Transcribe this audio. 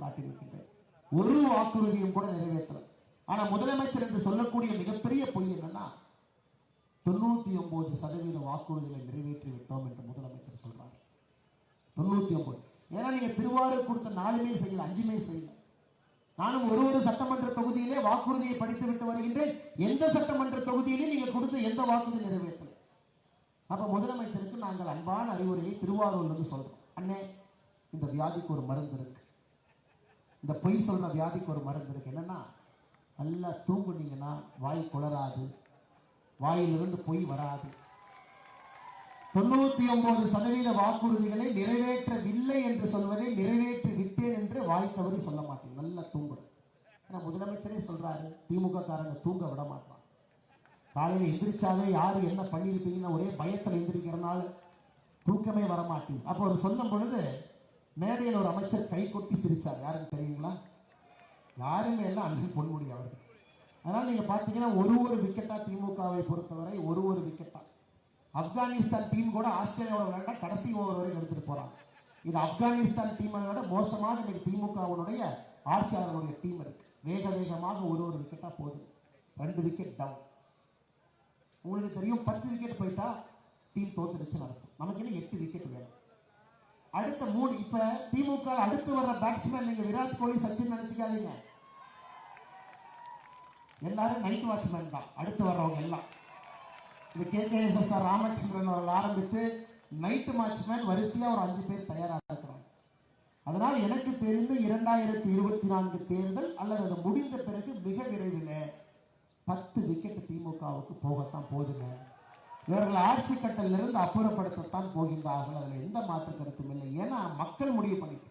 காட்டியிருக்கின்றேன். ஒரு வாக்குறுதியும் கூட நிறைவேற்றல. ஆனா முதலமைச்சர் என்று சொல்லக்கூடிய மிகப்பெரிய பொய் என்னன்னா 99% வாக்குறுதிகளை நிறைவேற்றி விட்டோம் என்று முதலமைச்சர் சொல்றார். 99. ஏன்னா நீங்க திருவாரூர் கொடுத்த 4மே செய்யல, 5மே செய்யல. நானும் ஒரு சட்டமன்ற தொகுதியிலே வாக்குறுதியை படித்து விட்டு வருகின்றேன். எந்த சட்டமன்ற தொகுதியிலே நீங்க கொடுத்த எந்த வாக்குறுதி நிறைவேற்றல. அப்ப முதலமைச்சருக்கு நாங்கள் அன்பான அறிவுரையை திருவாரூர்ல இருந்து சொல்றோம். அண்ணே, இந்த வியாதிக்கு ஒரு மருந்து இருக்கு. இந்த பொய் சொல்ற வியாதிக்கு ஒரு மருந்து இருக்கு. என்னன்னா, நல்லா தூங்குனீங்கன்னா வாய் குளராது, வாயிலிருந்து பொய் வராது. 99% வாக்குறுதிகளை நிறைவேற்றவில்லை என்று சொல்வதை நிறைவேற்றி விட்டேன் என்று வாய் தவறி சொல்ல மாட்டேன். நல்லா தூங்கணும். ஏன்னா முதலமைச்சரே சொல்றாரு, திமுக காரங்க தூங்க விட மாட்டான். காலையில் எந்திரிச்சாவே யாரு என்ன பண்ணிருப்பீங்கன்னு ஒரே பயத்தில் எந்திரிக்கிறனால தூக்கமே வரமாட்டேன். அப்போ அவர் சொல்லும் பொழுது மேடையில் ஒரு அமைச்சர் கை கொட்டி சிரிச்சார். யாருன்னு தெரியுங்களா? யாருமே இல்லை, அண்ணன் பொன்முடி அவர்கள். அதனால நீங்க பாத்தீங்கன்னா ஒரு விக்கெட்டா திமுகவை பொறுத்தவரை ஒரு விக்கெட்டா. ஆப்கானிஸ்தான் டீம் கூட ஆஸ்திரேலியாவோட விளையாண்டா கடைசி ஓவர் வரைக்கும் எடுத்துட்டு போறாங்க. இது ஆப்கானிஸ்தான் டீமை விட மோசமாக இன்னைக்கு திமுகவுடைய ஆட்சியாளருடைய டீம் இருக்கு. வேகமாக ஒரு விக்கெட்டா போகுது. 2 விக்கெட் டவுன். உங்களுக்கு தெரியும், 10 விக்கெட் போயிட்டா டீம் தோத்துடுச்சு நடத்தும். நமக்கு இன்னும் 8 விக்கெட் வேணும். அடுத்த 3 இப்ப திமுக அடுத்து வர்ற பேட்ஸ்மேன் நீங்க விராட் கோலி, சச்சின் நினைச்சுக்காதீங்க. எல்லாரும் நைட் வாட்ச்மேன் தான் அடுத்து வர்றவங்க எல்லாம். இந்த KKSSR ராமச்சந்திரன் அவர்கள் ஆரம்பித்து நைட் வாட்ச்மேன் வரிசையா ஒரு 5 பேர் தயாராக இருக்கிறாங்க. அதனால் எனக்கு தெரிந்து 2024 தேர்தல் அல்லது அது முடிந்த பிறகு மிக விரைவில் 10 விக்கெட் திமுகவுக்கு போகத்தான் போதுங்க. இவர்கள் ஆட்சி கட்டலிலிருந்து அப்புறப்படுத்தத்தான் போகின்றார்கள். அதில் எந்த மாற்று கருத்தும் இல்லை. ஏன்னா மக்கள் முடிவு பண்ணிட்டு